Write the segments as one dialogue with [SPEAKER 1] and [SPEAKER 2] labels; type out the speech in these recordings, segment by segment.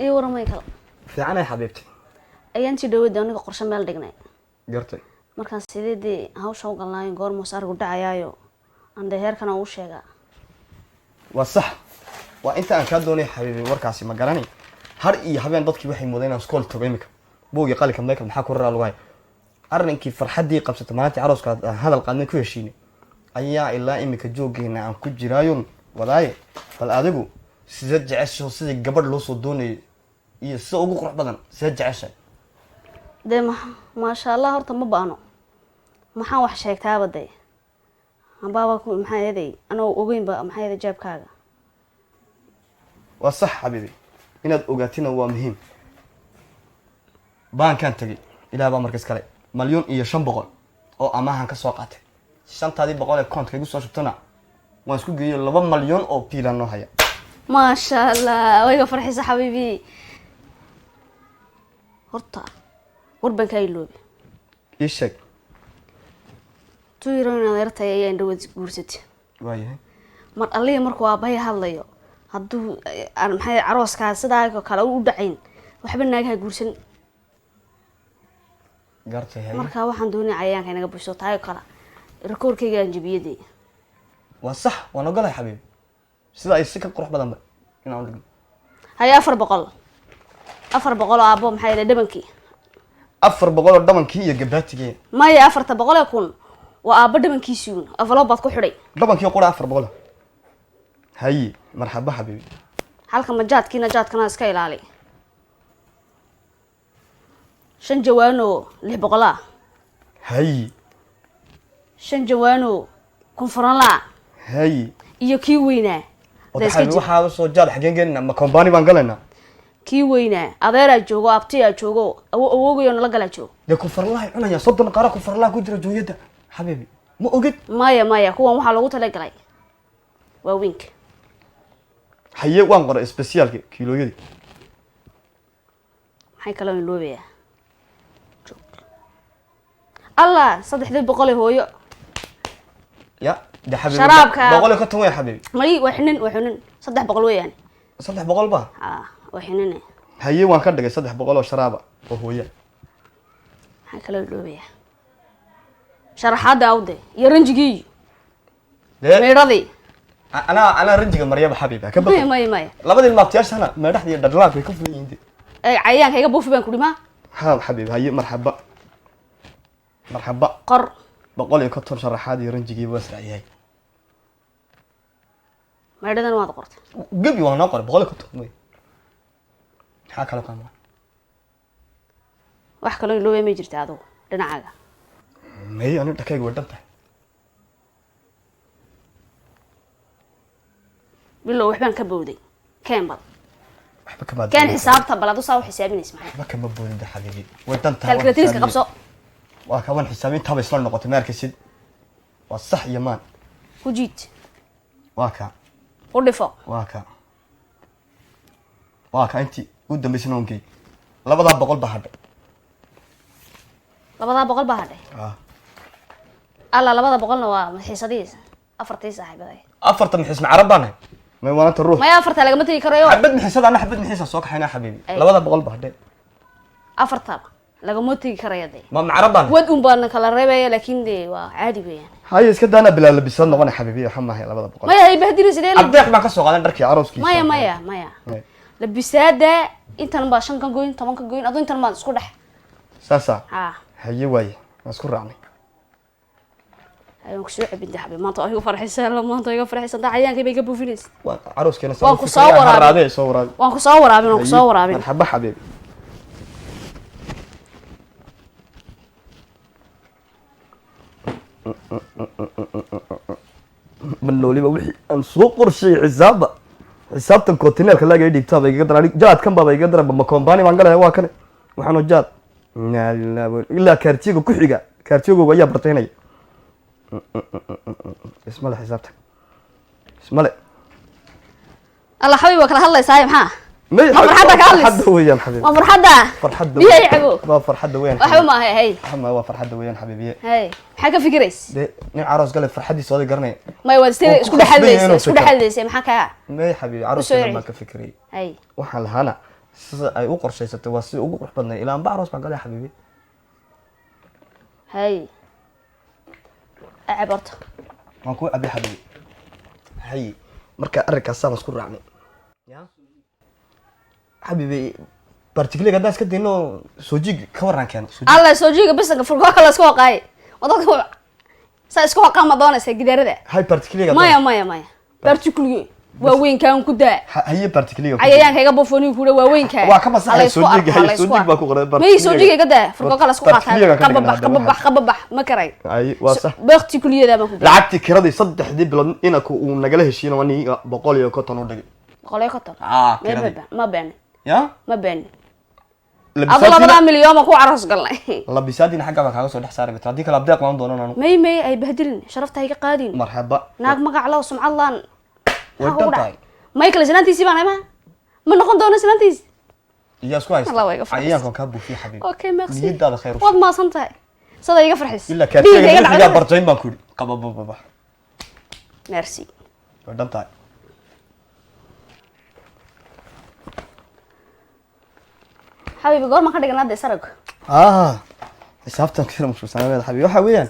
[SPEAKER 1] إيه ورا ما يكلا
[SPEAKER 2] في عنا يا حبيبتي
[SPEAKER 1] أيانتي دوّد أنا قرش مال دقناي
[SPEAKER 2] قرتي
[SPEAKER 1] markaan sideedii hawsha u galnay goor moosar u dhacayaayo aan heerkana u sheega
[SPEAKER 2] وصح وانت ان كادوني حبيبي warkaasi ma garanay har iyo habeen dadkii waxay moodeen school togo imika buugi qalka meeka maxaa ku raraa lugay arrinkii farxadii qabsatay maanta arooska hadal qaadna ku heshiinay ayaa ilaa imika joogeena aan ku jiraayo wadaay bal adigu sida jecesho sida gabadh loo soo doonay iyo sida ugu qurux badan sida jeceshay
[SPEAKER 1] de ma sha Allah horta ma baano maxaan wax sheegtaa baday baaba ku maxay yaday anoo ogeyn ba maxay yaday jaabkaaga
[SPEAKER 2] وصح حبيبي inaad ogaatina waa muhiim bankan tagay ilaa ba markaas kale milyan iyo 500 oo amahan ka soo qaatay 500 account igu soo shubtana waan isku geeyay 2 milyan oo piilan noo haya
[SPEAKER 1] ma sha Allah wayga farxisa xabiibi horta warbanka iloobi
[SPEAKER 2] ishag
[SPEAKER 1] tuirona yartay ayaan dhawad guursatay
[SPEAKER 2] waayahay
[SPEAKER 1] mar allee markuu aabay hadlayo hadduu aan maxay arooska sidaa kale u dhacayn waxba naagaha guursan
[SPEAKER 2] gartay hay
[SPEAKER 1] marka waxaan doonay cayaanka inaga buuxso taay kala rekoorkayga aan jabiyay
[SPEAKER 2] waa sax waan ogolahay xabiib sida ay si ka qurux badan ba inaan dhigno
[SPEAKER 1] hay 400 aabo maxay la dhabankii
[SPEAKER 2] 400 oo dhamankii iyo gabaatigeen
[SPEAKER 1] maya 400 kun waa aabo dhabankiisuun envelope ku xidhay
[SPEAKER 2] dhamankii qura 400 hay marxaba xabiib
[SPEAKER 1] halka majaadkana iska ilaali 5 jawaano 600
[SPEAKER 2] hay
[SPEAKER 1] 5 jawaano konfaranla
[SPEAKER 2] hay
[SPEAKER 1] iyo kii weynaa
[SPEAKER 2] waxa soo jaal xageengeena ma company baan galayna
[SPEAKER 1] kii weynaa adeera joogo abtiya joogo awoogayo nala gala joogo
[SPEAKER 2] de konfarlaha cunaya 30 qara konfarlaha ku jira jooyada xabiibi ma ogid
[SPEAKER 1] maya kuwan waxa lagu tala galay waa wink
[SPEAKER 2] haye waan qora specialki kiilooyadii
[SPEAKER 1] maxay kala iloobayaa Allah 300 hooyo
[SPEAKER 2] ya de xabiibi
[SPEAKER 1] sharaabka
[SPEAKER 2] boqol ka tan way xabiibi
[SPEAKER 1] mari waxnin 300 weeyaan
[SPEAKER 2] 300 ba
[SPEAKER 1] waxnin
[SPEAKER 2] haye waan ka dhigay 300 oo sharaaba oo hooyo
[SPEAKER 1] maxay kala iloobayaa sharaxada awde iyo ranjigii meeradii
[SPEAKER 2] أنا رنجك مريم حبيبي كبر
[SPEAKER 1] ماي
[SPEAKER 2] لابد المابتياش هنا ما رح يدرلاك يكفي عندي
[SPEAKER 1] عيان هيك بوفي بان كلمه
[SPEAKER 2] ها حبيبي هاي مرحبا
[SPEAKER 1] قر
[SPEAKER 2] بقول لك كثر شرحادي رنجي بس هي
[SPEAKER 1] ما ادري ما قرت
[SPEAKER 2] قبي وانا قر بقول لك كثر حاك لو كان
[SPEAKER 1] wax kale loo yeemay jirta adigu dhinacaaga
[SPEAKER 2] may anu dhakayga wadanta
[SPEAKER 1] bilo waxbaan ka bowday keenbal
[SPEAKER 2] waxba kama
[SPEAKER 1] kan xisaabta baladu soo xisaabinaysa
[SPEAKER 2] waxba kama boodin xabiibi wadanta
[SPEAKER 1] calculatorka qabso
[SPEAKER 2] waa ka wan xisaabin taba isla noqotay markaysid waa sax yamaan
[SPEAKER 1] ku jiid
[SPEAKER 2] waa ka
[SPEAKER 1] u dhifo
[SPEAKER 2] waa ka intii u dambeysay noonkay 200 baa hadhay
[SPEAKER 1] 200 baa hadhay alla 200 waa xiisadiisa afartii saaxiibaday
[SPEAKER 2] afartan xisma carabana ما وانا تروح
[SPEAKER 1] ما يافرت لقى متى يكريو
[SPEAKER 2] حبد محسد انا حبد محسد سوق حنا حبيبي لبدا بقول بهدي
[SPEAKER 1] افرت لقى متى يكريو دي
[SPEAKER 2] ما معربان
[SPEAKER 1] ود بان كلا ريبه لكن دي waa caadi weeyaan
[SPEAKER 2] هاي اسك دانا بلا لبسان نقون حبيبي حما هي لبدا بقول
[SPEAKER 1] ما هي بهدير سيدي
[SPEAKER 2] عبدك ما كسو قادن دركي عروسكي
[SPEAKER 1] مايا لبساده intan ba 5 kan gooyin 10 kan gooyin adu intan ma isku dhax
[SPEAKER 2] ساسا
[SPEAKER 1] ها
[SPEAKER 2] هي واي اسكو رعني
[SPEAKER 1] ayuu ku soo cabin daxbay maanta ayuu farxisay maanta ayuu farxisay cayaankii bay ka buufinaysa
[SPEAKER 2] عروسكينا
[SPEAKER 1] waan ku soo waraabin waan ku soo waraabin
[SPEAKER 2] مرحبا حبيبي من لولي وحي ان سو قرشي حسابتن كوتينيلka laga dhigtaa bay iga daran jaad kan baba iga daran ma company baan galay waa kan waxaan jaad illa kaartiga ku xiga kaartiga waa bartaynay اسم الله حسابتك اسم الله
[SPEAKER 1] الله حبيبي كلا هليساي maxaa
[SPEAKER 2] فرحتك فرحده ويان حبيبي
[SPEAKER 1] ما فرحده بيا يعبو
[SPEAKER 2] ما فرحده ويان
[SPEAKER 1] waxa ma hay
[SPEAKER 2] ما waa farxada weeyaan xabiibiye
[SPEAKER 1] hay maxaa ka fikirays
[SPEAKER 2] de nin aroos galay farxadii soo garanay
[SPEAKER 1] may wad isku dhaxaleysay maxaa ka
[SPEAKER 2] may xabiibi aroos galay ma ka fikray
[SPEAKER 1] hay
[SPEAKER 2] waxaan lahaana sida ay u qorshaysatay waa si ugu qurux badnay ilaa baaros baan galay xabiibi
[SPEAKER 1] هاي عبرت
[SPEAKER 2] waan ku abi xabiibi hay marka arrinkaas aan isku raacnay ya xabiibi particularly gadas ka dino soojig ka waran keen
[SPEAKER 1] الله سوجيga bisanka furko kala isku qaqay wadadka sa isku qaqama doonaysa gidaarada
[SPEAKER 2] hay particularly
[SPEAKER 1] maya particularly waa weyn kaan ku daa
[SPEAKER 2] hay particularly
[SPEAKER 1] cayayaanka iga bofoni ku waa weyn kaan
[SPEAKER 2] waa ka masaxay soojig hay soojig baa ku qoray
[SPEAKER 1] may soojiga ka daa furko kala isku qaqay qababax ma karay
[SPEAKER 2] ay waa sax
[SPEAKER 1] particularly da ma ku
[SPEAKER 2] lacagti kiradii 3 bilood inaku uu nagala heshiino wani 150 u dhigay
[SPEAKER 1] 150 ma been
[SPEAKER 2] ya
[SPEAKER 1] ma been أضرب مليون ما كو عرس قلنا
[SPEAKER 2] الله بيساعدني حاجة بقى كاغو دح ساري بتعديك الابداق ما ندون انا
[SPEAKER 1] مي اي بهدلني شرفتها هيك قادين
[SPEAKER 2] مرحبا
[SPEAKER 1] ناق مقع الله وسمع الله
[SPEAKER 2] ودنتاي
[SPEAKER 1] ما يكل سنانتيسي بان ما نكون دون سنانتيس
[SPEAKER 2] يا سكوايس
[SPEAKER 1] الله ويغفر
[SPEAKER 2] عيانكم كابو في حبيبي
[SPEAKER 1] اوكي ميرسي
[SPEAKER 2] نيد هذا خير
[SPEAKER 1] واد ما صنتاي صدا يغفر حس
[SPEAKER 2] الا كارتيغا برجين باكوري قبا
[SPEAKER 1] ميرسي
[SPEAKER 2] ودنتاي
[SPEAKER 1] حبيبي قول ما خدغنا هذا سرق
[SPEAKER 2] حسابتك كثير مش سنه حبيبي waxa weeyaan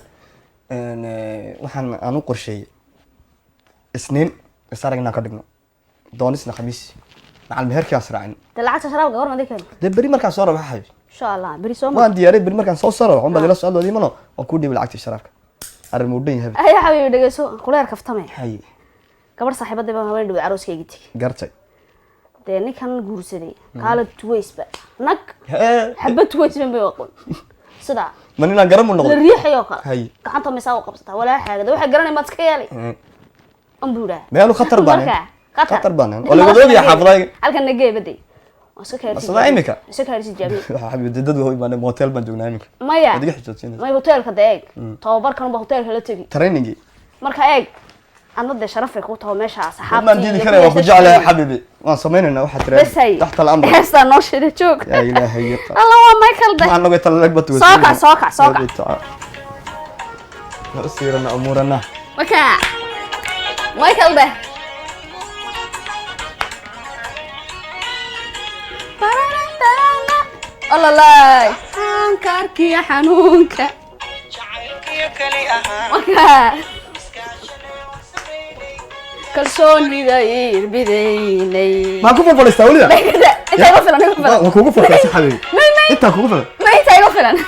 [SPEAKER 2] waxaan aan u qorsheeyay isniin saragna ka dhigno doonisna khamiis macal meherkii asraacin
[SPEAKER 1] lacagta sharaab goor ma dikeen
[SPEAKER 2] bari markaan soo rabo xabiib
[SPEAKER 1] insha Allah bari soo
[SPEAKER 2] waan diyaariyay bari markaan soo saro waxaan badala soo doodii mano oo ku dhibay lacagta sharaabka arrin u dhan yahay
[SPEAKER 1] ay xabiibi dhageyso kuleer kaftamay
[SPEAKER 2] hay
[SPEAKER 1] gabar saaxiibada baan haween dhibay arooskayga tigi
[SPEAKER 2] gartay
[SPEAKER 1] ديني كان جورسدي قالت تويس بقى نك حبة تويس من بيوقون صدع
[SPEAKER 2] مننا قرم ولا
[SPEAKER 1] الريح يوقع
[SPEAKER 2] هاي
[SPEAKER 1] كانت مساوي قبضتها ولا حاجة ده واحد قرني ما تسكيالي أمبورة
[SPEAKER 2] ما له خطر بان
[SPEAKER 1] خطر
[SPEAKER 2] بان ولا قدود يا حافظاي
[SPEAKER 1] هل كان نجيب بدي
[SPEAKER 2] أصلا عيمك
[SPEAKER 1] سكرتي جابي
[SPEAKER 2] حبيبي جدد هو بان موتيل بان جونا عيمك
[SPEAKER 1] ما يا
[SPEAKER 2] ودي حجتين
[SPEAKER 1] ما هوتيل كده توبر كانوا بهوتيل هلا تجي
[SPEAKER 2] تريننجي
[SPEAKER 1] مركا ايج أنا بدي شرفك وتهو ماشي على صحابتي
[SPEAKER 2] ما نديني كره وخجع على حبيبي ما سمينا واحد ترى تحت الأمر
[SPEAKER 1] هسه نوشي تشوك
[SPEAKER 2] يا إلهي
[SPEAKER 1] الله مايكل ده
[SPEAKER 2] ما أنا قلت لك بتوي
[SPEAKER 1] سوكا
[SPEAKER 2] نسيرنا أمورنا
[SPEAKER 1] وكا مايكل ده الله لا حنكرك يا حنونك وكا كلسوني داير بديني
[SPEAKER 2] ما كوفر فلسطين ولا
[SPEAKER 1] انت غفلان
[SPEAKER 2] ما كوفر فلسطين حبيبي انت كوفر
[SPEAKER 1] ما انت غفلان